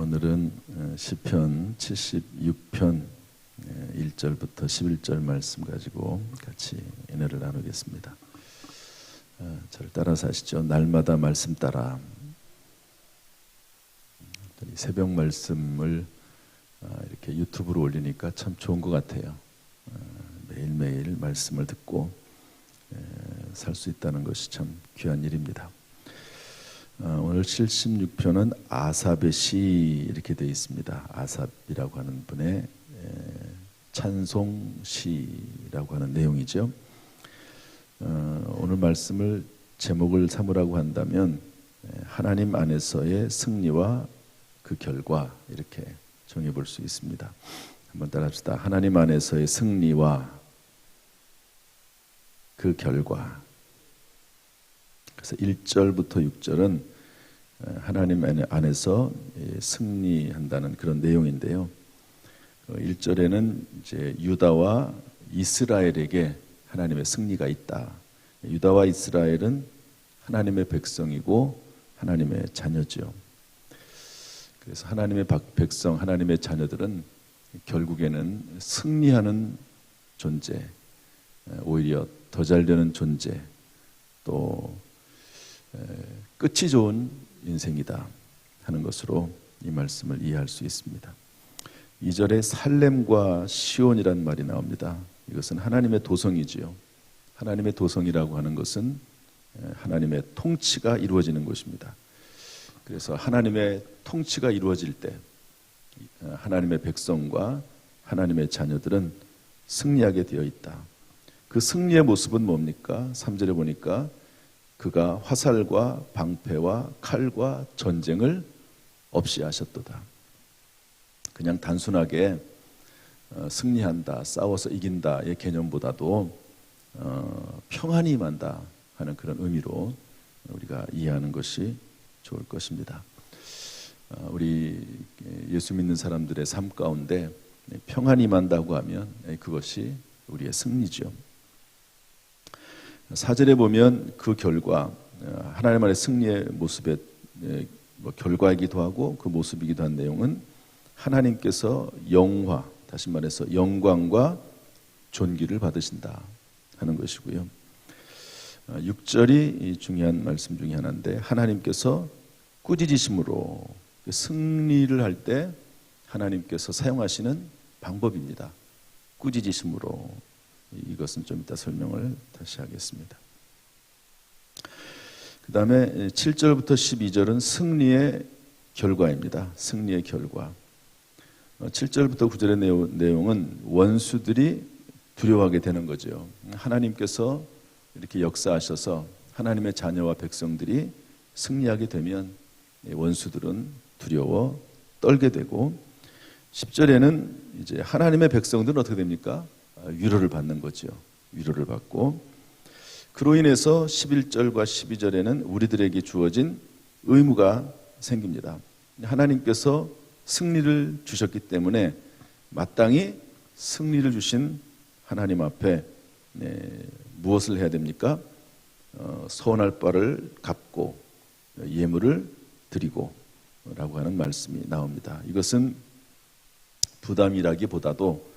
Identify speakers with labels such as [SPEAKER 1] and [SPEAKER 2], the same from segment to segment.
[SPEAKER 1] 오늘은 시편 76편 1절부터 11절 말씀 가지고 같이 은혜를 나누겠습니다. 저를 따라서 하시죠. 날마다 말씀 따라. 새벽 말씀을 이렇게 유튜브로 올리니까 참 좋은 것 같아요. 매일매일 말씀을 듣고 살 수 있다는 것이 참 귀한 일입니다. 오늘 76편은 아삽의 시 이렇게 되어 있습니다. 아삽이라고 하는 분의 찬송시라고 하는 내용이죠. 오늘 말씀을 제목을 삼으라고 한다면 하나님 안에서의 승리와 그 결과 이렇게 정해볼 수 있습니다. 한번 따라합시다. 하나님 안에서의 승리와 그 결과. 그래서 1절부터 6절은 하나님 안에서 승리한다는 그런 내용인데요. 1절에는 이제 유다와 이스라엘에게 하나님의 승리가 있다. 유다와 이스라엘은 하나님의 백성이고 하나님의 자녀죠. 그래서 하나님의 백성, 하나님의 자녀들은 결국에는 승리하는 존재, 오히려 더 잘 되는 존재, 또 끝이 좋은 인생이다 하는 것으로 이 말씀을 이해할 수 있습니다. 2절에 살렘과 시온이란 말이 나옵니다. 이것은 하나님의 도성이지요. 하나님의 도성이라고 하는 것은 하나님의 통치가 이루어지는 곳입니다. 그래서 하나님의 통치가 이루어질 때 하나님의 백성과 하나님의 자녀들은 승리하게 되어 있다. 그 승리의 모습은 뭡니까? 3절에 보니까 그가 화살과 방패와 칼과 전쟁을 없이 하셨도다. 그냥 단순하게 승리한다, 싸워서 이긴다의 개념보다도 평안이 임한다 하는 그런 의미로 우리가 이해하는 것이 좋을 것입니다. 우리 예수 믿는 사람들의 삶 가운데 평안이 임한다고 하면 그것이 우리의 승리죠. 4절에 보면 그 결과, 하나님 안의 승리의 모습의 결과이기도 하고 그 모습이기도 한 내용은 하나님께서 영화, 다시 말해서 영광과 존귀를 받으신다 하는 것이고요. 6절이 중요한 말씀 중에 하나인데 하나님께서 꾸짖으심으로 승리를 할 때 하나님께서 사용하시는 방법입니다. 꾸짖으심으로. 이것은 좀 이따 설명을 다시 하겠습니다. 그 다음에 7절부터 12절은 승리의 결과입니다. 승리의 결과. 7절부터 9절의 내용은 원수들이 두려워하게 되는 거죠. 하나님께서 이렇게 역사하셔서 하나님의 자녀와 백성들이 승리하게 되면 원수들은 두려워 떨게 되고 10절에는 이제 하나님의 백성들은 어떻게 됩니까? 위로를 받는 거죠. 위로를 받고 그로 인해서 11절과 12절에는 우리들에게 주어진 의무가 생깁니다. 하나님께서 승리를 주셨기 때문에 마땅히 승리를 주신 하나님 앞에 무엇을 해야 됩니까? 서원할 바를 갚고 예물을 드리고 라고 하는 말씀이 나옵니다. 이것은 부담이라기보다도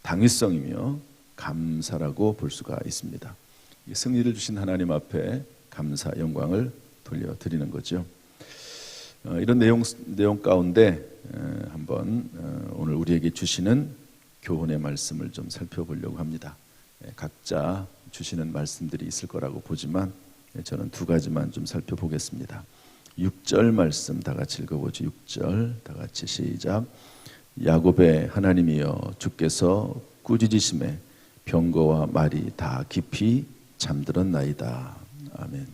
[SPEAKER 1] 당위성이며 감사라고 볼 수가 있습니다. 승리를 주신 하나님 앞에 감사, 영광을 돌려드리는 거죠. 이런 내용 가운데 한번 오늘 우리에게 주시는 교훈의 말씀을 좀 살펴보려고 합니다. 각자 주시는 말씀들이 있을 거라고 보지만 저는 두 가지만 좀 살펴보겠습니다. 6절 말씀 다 같이 읽어보죠. 6절 다 같이 시작. 야곱의 하나님이여 주께서 꾸짖으심에 병거와 말이 다 깊이 잠들었나이다. 아멘.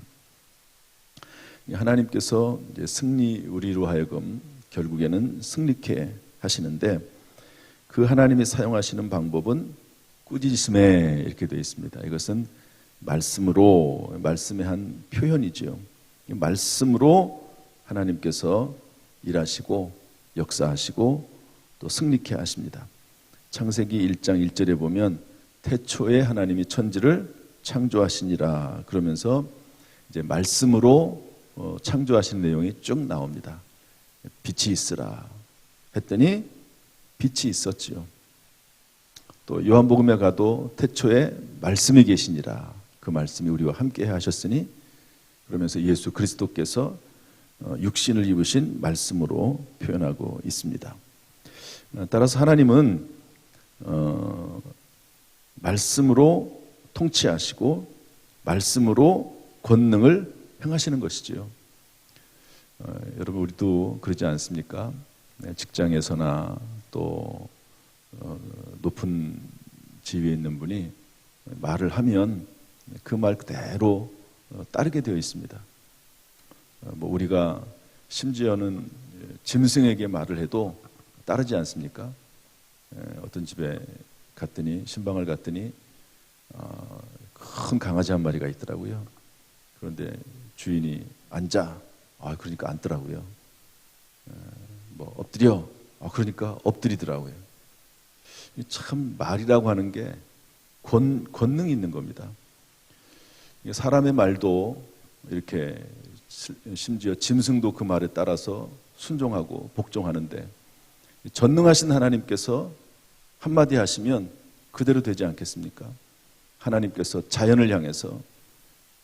[SPEAKER 1] 하나님께서 이제 승리 우리로 하여금 결국에는 승리케 하시는데 그 하나님이 사용하시는 방법은 꾸짖으심에 이렇게 되어 있습니다. 이것은 말씀의 한 표현이죠. 말씀으로 하나님께서 일하시고 역사하시고 또 승리케 하십니다. 창세기 1장 1절에 보면 태초에 하나님이 천지를 창조하시니라 그러면서 이제 말씀으로 창조하시는 내용이 쭉 나옵니다. 빛이 있으라 했더니 빛이 있었지요. 또 요한복음에 가도 태초에 말씀이 계시니라, 그 말씀이 우리와 함께 하셨으니, 그러면서 예수 그리스도께서 육신을 입으신 말씀으로 표현하고 있습니다. 따라서 하나님은 말씀으로 통치하시고 말씀으로 권능을 행하시는 것이지요. 여러분, 우리도 그러지 않습니까? 직장에서나 또 높은 지위에 있는 분이 말을 하면 그 말 그대로 따르게 되어 있습니다. 우리가 심지어는 짐승에게 말을 해도 따르지 않습니까? 어떤 집에 갔더니, 신방을 갔더니 큰 강아지 한 마리가 있더라고요. 그런데 주인이 앉아, 그러니까 앉더라고요. 엎드려, 그러니까 엎드리더라고요. 참 말이라고 하는 게 권능이 있는 겁니다. 사람의 말도 이렇게, 심지어 짐승도 그 말에 따라서 순종하고 복종하는데, 전능하신 하나님께서 한마디 하시면 그대로 되지 않겠습니까? 하나님께서 자연을 향해서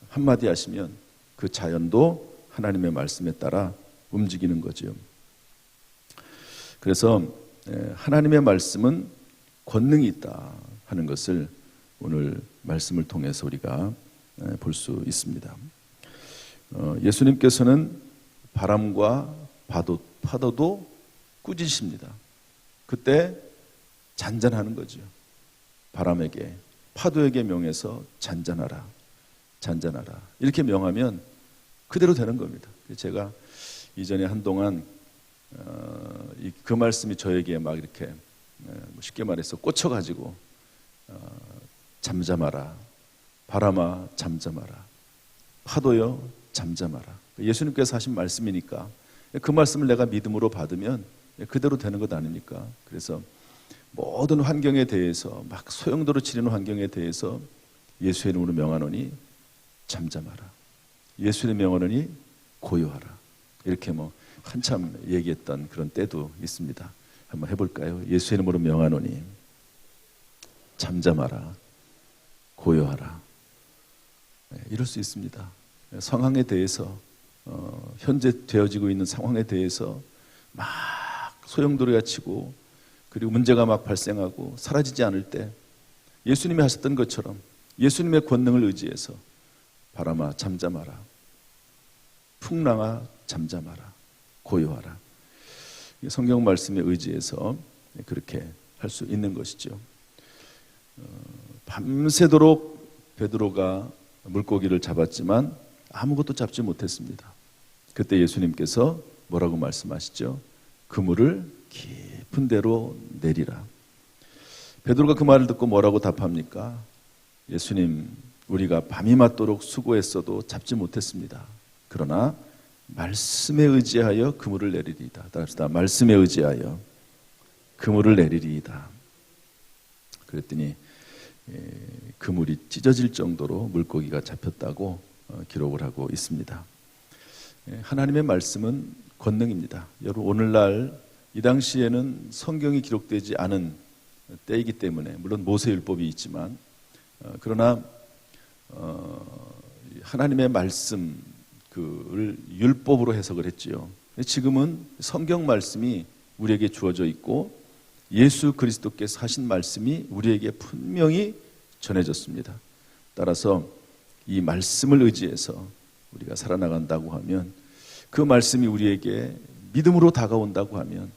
[SPEAKER 1] 한마디 하시면 그 자연도 하나님의 말씀에 따라 움직이는 거죠. 그래서 하나님의 말씀은 권능이 있다 하는 것을 오늘 말씀을 통해서 우리가 볼 수 있습니다. 예수님께서는 바람과 파도도 꾸짖으십니다. 그때 잔잔하는 거죠. 바람에게, 파도에게 명해서 잔잔하라, 잔잔하라, 이렇게 명하면 그대로 되는 겁니다. 제가 이전에 한동안 그 말씀이 저에게 막 이렇게 쉽게 말해서 꽂혀가지고, 잠잠하라, 바람아 잠잠하라, 파도여 잠잠하라. 예수님께서 하신 말씀이니까 그 말씀을 내가 믿음으로 받으면 그대로 되는 것 아닙니까? 그래서 모든 환경에 대해서, 막 소용돌이 치르는 환경에 대해서 예수의 이름으로 명하노니 잠잠하라, 예수의 명하노니 고요하라, 이렇게 한참 얘기했던 그런 때도 있습니다. 한번 해볼까요? 예수의 이름으로 명하노니 잠잠하라, 고요하라. 이럴 수 있습니다. 상황에 대해서, 현재 되어지고 있는 상황에 대해서 막 소용돌이가 치고, 그리고 문제가 막 발생하고 사라지지 않을 때 예수님이 하셨던 것처럼 예수님의 권능을 의지해서 바람아 잠잠하라, 풍랑아 잠잠하라, 고요하라. 성경 말씀에 의지해서 그렇게 할 수 있는 것이죠. 밤새도록 베드로가 물고기를 잡았지만 아무것도 잡지 못했습니다. 그때 예수님께서 뭐라고 말씀하시죠? 그물을 깊은 데로 내리라. 베드로가 그 말을 듣고 뭐라고 답합니까? 예수님, 우리가 밤이 맞도록 수고했어도 잡지 못했습니다. 그러나 말씀에 의지하여 그물을 내리리이다. 따라합시다. 말씀에 의지하여 그물을 내리리이다. 그랬더니 그물이 찢어질 정도로 물고기가 잡혔다고 기록을 하고 있습니다. 하나님의 말씀은 권능입니다. 여러분, 오늘날 이 당시에는 성경이 기록되지 않은 때이기 때문에, 물론 모세율법이 있지만, 그러나 하나님의 말씀 그를 율법으로 해석을 했지요. 지금은 성경 말씀이 우리에게 주어져 있고 예수 그리스도께서 하신 말씀이 우리에게 분명히 전해졌습니다. 따라서 이 말씀을 의지해서 우리가 살아나간다고 하면, 그 말씀이 우리에게 믿음으로 다가온다고 하면,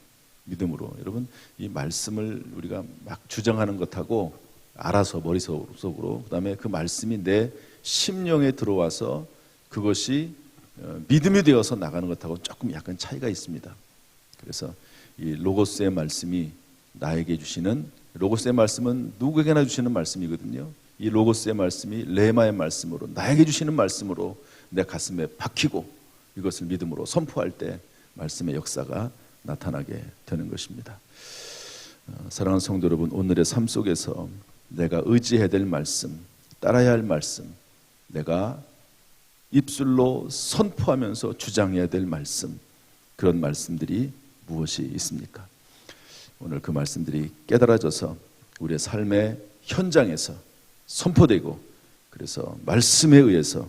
[SPEAKER 1] 믿음으로, 여러분, 이 말씀을 우리가 막 주장하는 것하고 알아서 머릿속으로, 그 다음에 그 말씀이 내 심령에 들어와서 그것이 믿음이 되어서 나가는 것하고 조금 약간 차이가 있습니다. 그래서 이 로고스의 말씀이 나에게 주시는, 로고스의 말씀은 누구에게나 주시는 말씀이거든요. 이 로고스의 말씀이 레마의 말씀으로, 나에게 주시는 말씀으로 내 가슴에 박히고 이것을 믿음으로 선포할 때 말씀의 역사가 나타나게 되는 것입니다. 사랑하는 성도 여러분, 오늘의 삶 속에서 내가 의지해야 될 말씀, 따라야 할 말씀, 내가 입술로 선포하면서 주장해야 될 말씀, 그런 말씀들이 무엇이 있습니까? 오늘 그 말씀들이 깨달아져서 우리의 삶의 현장에서 선포되고, 그래서 말씀에 의해서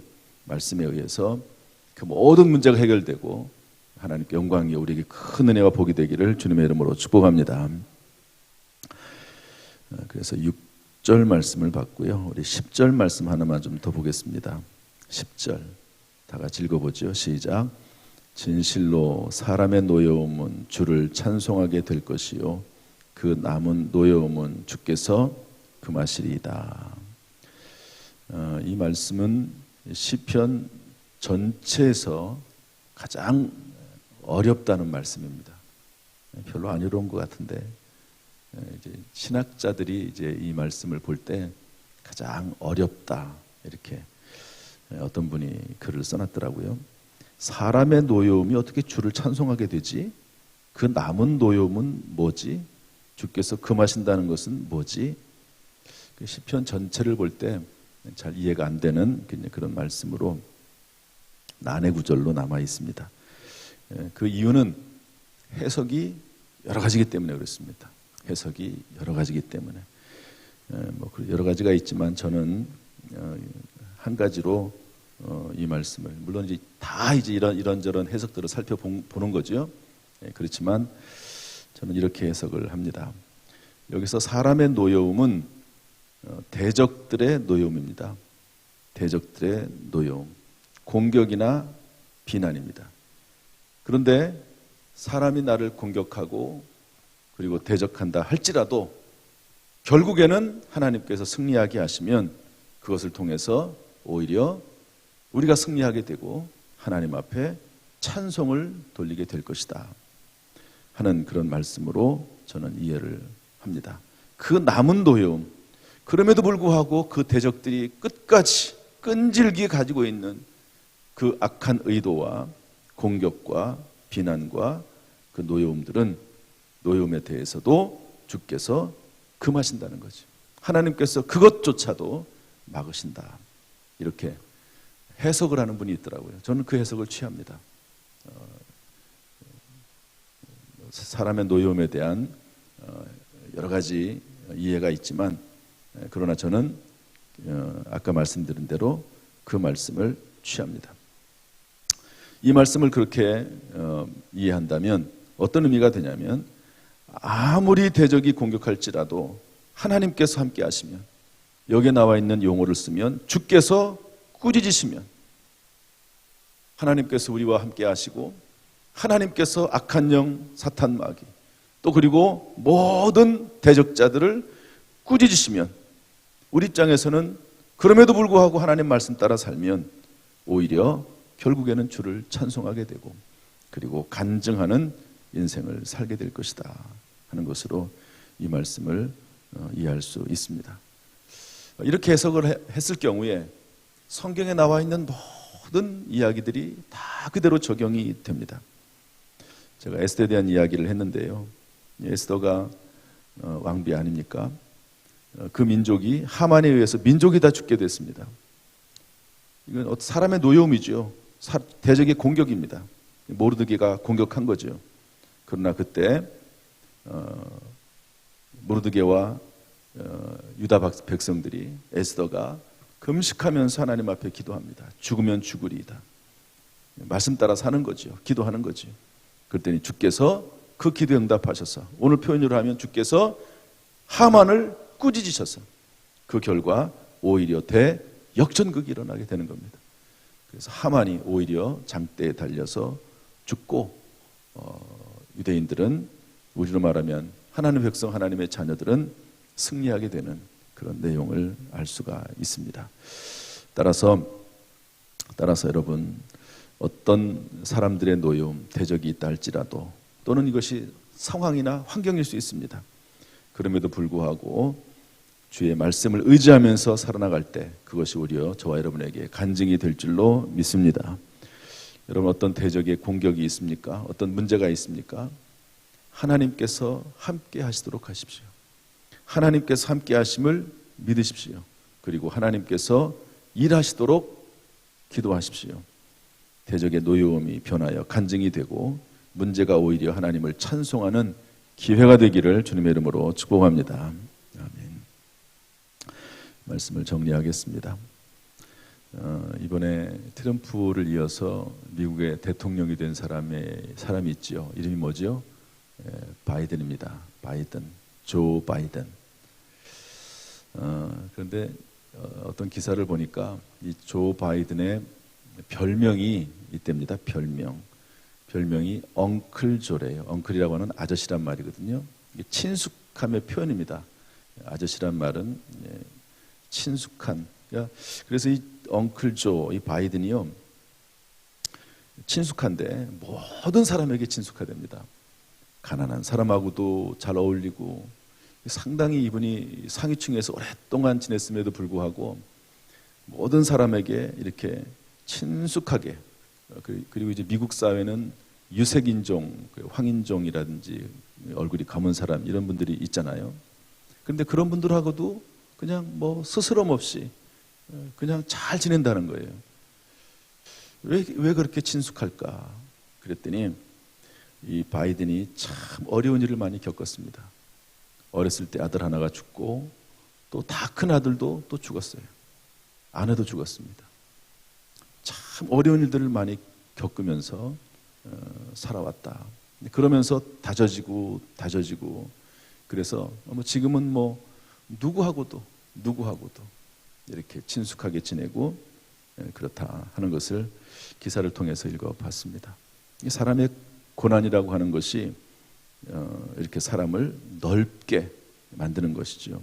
[SPEAKER 1] 그 모든 문제가 해결되고 하나님께 영광이 우리에게 큰 은혜와 복이 되기를 주님의 이름으로 축복합니다. 그래서 6절 말씀을 봤고요. 우리 10절 말씀 하나만 좀 더 보겠습니다. 10절 다 같이 읽어보죠. 시작. 진실로 사람의 노여움은 주를 찬송하게 될 것이요 그 남은 노여움은 주께서 금하시리이다. 이 말씀은 시편 전체에서 가장 어렵다는 말씀입니다. 별로 안 어려운 것 같은데 이제 신학자들이 이제 이 말씀을 볼 때 가장 어렵다 이렇게 어떤 분이 글을 써놨더라고요. 사람의 노여움이 어떻게 주를 찬송하게 되지? 그 남은 노여움은 뭐지? 주께서 금하신다는 것은 뭐지? 그 시편 전체를 볼 때 잘 이해가 안 되는 그런 말씀으로 난해 구절로 남아 있습니다. 그 이유는 해석이 여러 가지이기 때문에 그렇습니다. 해석이 여러 가지이기 때문에 뭐 여러 가지가 있지만 저는 한 가지로 이 말씀을 물론 이제 다 이제 이런저런 해석들을 살펴보는 거죠. 그렇지만 저는 이렇게 해석을 합니다. 여기서 사람의 노여움은 대적들의 노여움입니다. 대적들의 노여움, 공격이나 비난입니다. 그런데 사람이 나를 공격하고 그리고 대적한다 할지라도 결국에는 하나님께서 승리하게 하시면 그것을 통해서 오히려 우리가 승리하게 되고 하나님 앞에 찬송을 돌리게 될 것이다 하는 그런 말씀으로 저는 이해를 합니다. 그 남은 노여움, 그럼에도 불구하고 그 대적들이 끝까지 끈질기게 가지고 있는 그 악한 의도와 공격과 비난과 그 노여움에 대해서도 주께서 금하신다는 거죠. 하나님께서 그것조차도 막으신다. 이렇게 해석을 하는 분이 있더라고요. 저는 그 해석을 취합니다. 사람의 노여움에 대한 여러 가지 이해가 있지만 그러나 저는 아까 말씀드린 대로 그 말씀을 취합니다. 이 말씀을 그렇게 이해한다면 어떤 의미가 되냐면 아무리 대적이 공격할지라도 하나님께서 함께 하시면, 여기에 나와 있는 용어를 쓰면 주께서 꾸짖으시면 하나님께서 우리와 함께 하시고 하나님께서 악한 영 사탄 마귀 또 그리고 모든 대적자들을 꾸짖으시면 우리 입장에서는 그럼에도 불구하고 하나님 말씀 따라 살면 오히려 결국에는 주를 찬송하게 되고 그리고 간증하는 인생을 살게 될 것이다 하는 것으로 이 말씀을 이해할 수 있습니다. 이렇게 해석을 했을 경우에 성경에 나와 있는 모든 이야기들이 다 그대로 적용이 됩니다. 제가 에스더에 대한 이야기를 했는데요. 에스더가 왕비 아닙니까? 그 민족이 하만에 의해서 민족이 다 죽게 됐습니다. 이건 사람의 노여움이죠. 대적의 공격입니다. 모르드게가 공격한 거죠. 그러나 그때 모르드게와 유다 백성들이 에스더가 금식하면서 하나님 앞에 기도합니다. 죽으면 죽으리이다. 말씀 따라 사는 거죠. 기도하는 거죠. 그랬더니 주께서 그 기도에 응답하셔서 오늘 표현으로 하면 주께서 하만을 꾸짖으셔서 그 결과 오히려 대역전극이 일어나게 되는 겁니다. 그래서 하만이 오히려 장대에 달려서 죽고 유대인들은 우리로 말하면 하나님의 백성, 하나님의 자녀들은 승리하게 되는 그런 내용을 알 수가 있습니다. 따라서 여러분 어떤 사람들의 노여움, 대적이 있다 할지라도 또는 이것이 상황이나 환경일 수 있습니다. 그럼에도 불구하고 주의 말씀을 의지하면서 살아나갈 때 그것이 오히려 저와 여러분에게 간증이 될 줄로 믿습니다. 여러분 어떤 대적의 공격이 있습니까? 어떤 문제가 있습니까? 하나님께서 함께 하시도록 하십시오. 하나님께서 함께 하심을 믿으십시오. 그리고 하나님께서 일하시도록 기도하십시오. 대적의 노여움이 변하여 간증이 되고 문제가 오히려 하나님을 찬송하는 기회가 되기를 주님의 이름으로 축복합니다. 아멘. 말씀을 정리하겠습니다. 이번에 트럼프를 이어서 미국의 대통령이 된 사람이 있죠. 이름이 뭐죠? 바이든입니다. 바이든, 조 바이든. 그런데 어떤 기사를 보니까 이 조 바이든의 별명이 이때입니다. 별명이 엉클 조래요. 엉클이라고 하는 아저씨란 말이거든요. 이게 친숙함의 표현입니다. 아저씨란 말은 친숙한. 그래서 이 엉클 조, 이 바이든이요, 친숙한데 모든 사람에게 친숙하답니다. 가난한 사람하고도 잘 어울리고, 상당히 이분이 상위층에서 오랫동안 지냈음에도 불구하고 모든 사람에게 이렇게 친숙하게, 그리고 이제 미국 사회는 유색인종, 황인종이라든지 얼굴이 검은 사람 이런 분들이 있잖아요. 그런데 그런 분들하고도 그냥 뭐 스스럼 없이 그냥 잘 지낸다는 거예요. 왜 그렇게 친숙할까? 그랬더니 이 바이든이 참 어려운 일을 많이 겪었습니다. 어렸을 때 아들 하나가 죽고 또 다 큰 아들도 또 죽었어요. 아내도 죽었습니다. 참 어려운 일들을 많이 겪으면서 살아왔다. 그러면서 다져지고 그래서 지금은 뭐 누구하고도 이렇게 친숙하게 지내고 그렇다 하는 것을 기사를 통해서 읽어봤습니다. 이 사람의 고난이라고 하는 것이 이렇게 사람을 넓게 만드는 것이죠.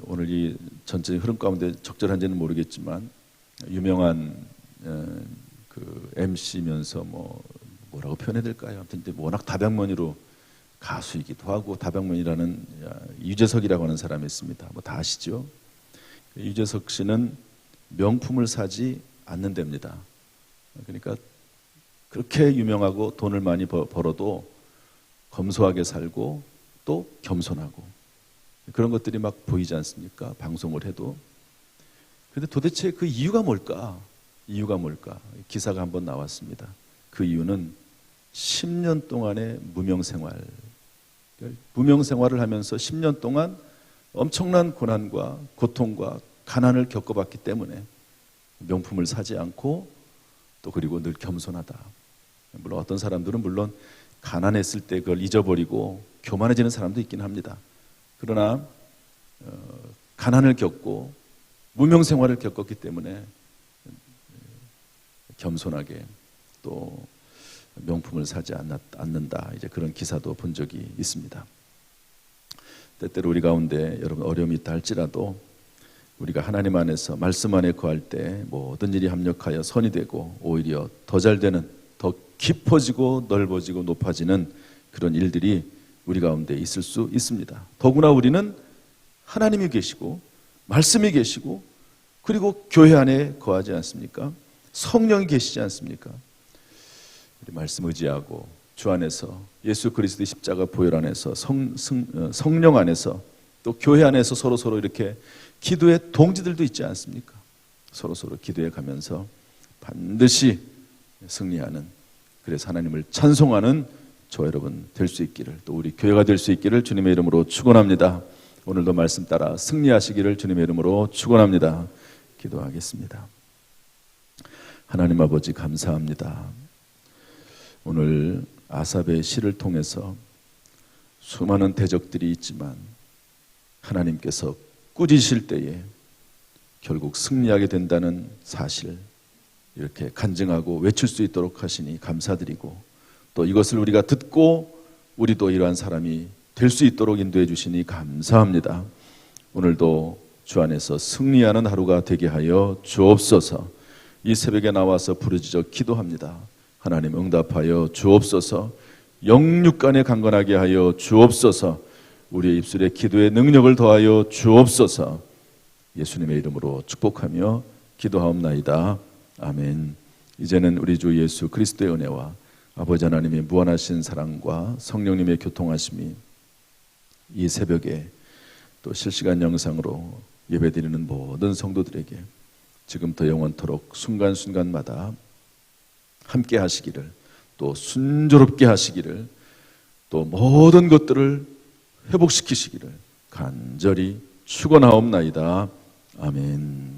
[SPEAKER 1] 오늘 이 전체 흐름 가운데 적절한지는 모르겠지만 유명한 그 MC면서 뭐라고 표현해야 될까요? 아무튼 워낙 다병면이로 가수이기도 하고 다병면이라는 유재석이라고 하는 사람이 있습니다. 다 아시죠? 유재석 씨는 명품을 사지 않는답니다. 그러니까 그렇게 유명하고 돈을 많이 벌어도 검소하게 살고 또 겸손하고 그런 것들이 막 보이지 않습니까? 방송을 해도. 그런데 도대체 그 이유가 뭘까? 기사가 한번 나왔습니다. 그 이유는 10년 동안의 무명생활을 하면서 10년 동안 엄청난 고난과 고통과 가난을 겪어봤기 때문에 명품을 사지 않고 또 그리고 늘 겸손하다. 물론 어떤 사람들은 물론 가난했을 때 그걸 잊어버리고 교만해지는 사람도 있긴 합니다. 그러나 가난을 겪고 무명생활을 겪었기 때문에 겸손하게 또 명품을 사지 않는다. 이제 그런 기사도 본 적이 있습니다. 때때로 우리 가운데 여러분 어려움이 있다 할지라도 우리가 하나님 안에서 말씀 안에 거할 때 모든 일이 합력하여 선이 되고 오히려 더 잘 되는, 더 깊어지고 넓어지고 높아지는 그런 일들이 우리 가운데 있을 수 있습니다. 더구나 우리는 하나님이 계시고 말씀이 계시고 그리고 교회 안에 거하지 않습니까? 성령이 계시지 않습니까? 우리 말씀 의지하고 주 안에서 예수 그리스도의 십자가 보혈 안에서 성령 안에서 또 교회 안에서 서로 이렇게 기도의 동지들도 있지 않습니까? 서로 기도해 가면서 반드시 승리하는, 그래서 하나님을 찬송하는 저 여러분 될 수 있기를, 또 우리 교회가 될 수 있기를 주님의 이름으로 축원합니다. 오늘도 말씀 따라 승리하시기를 주님의 이름으로 축원합니다. 기도하겠습니다. 하나님 아버지 감사합니다. 오늘 아삽의 시를 통해서 수많은 대적들이 있지만 하나님께서 꾸짖으실 때에 결국 승리하게 된다는 사실 이렇게 간증하고 외칠 수 있도록 하시니 감사드리고, 또 이것을 우리가 듣고 우리도 이러한 사람이 될 수 있도록 인도해 주시니 감사합니다. 오늘도 주 안에서 승리하는 하루가 되게 하여 주옵소서. 이 새벽에 나와서 부르짖어 기도합니다. 하나님 응답하여 주옵소서. 영육간에 강건하게 하여 주옵소서. 우리의 입술에 기도의 능력을 더하여 주옵소서. 예수님의 이름으로 축복하며 기도하옵나이다. 아멘. 이제는 우리 주 예수 그리스도의 은혜와 아버지 하나님의 무한하신 사랑과 성령님의 교통하심이 이 새벽에 또 실시간 영상으로 예배드리는 모든 성도들에게 지금부터 영원토록 순간순간마다 함께 하시기를, 또 순조롭게 하시기를, 또 모든 것들을 회복시키시기를 간절히 축원하옵나이다. 아멘.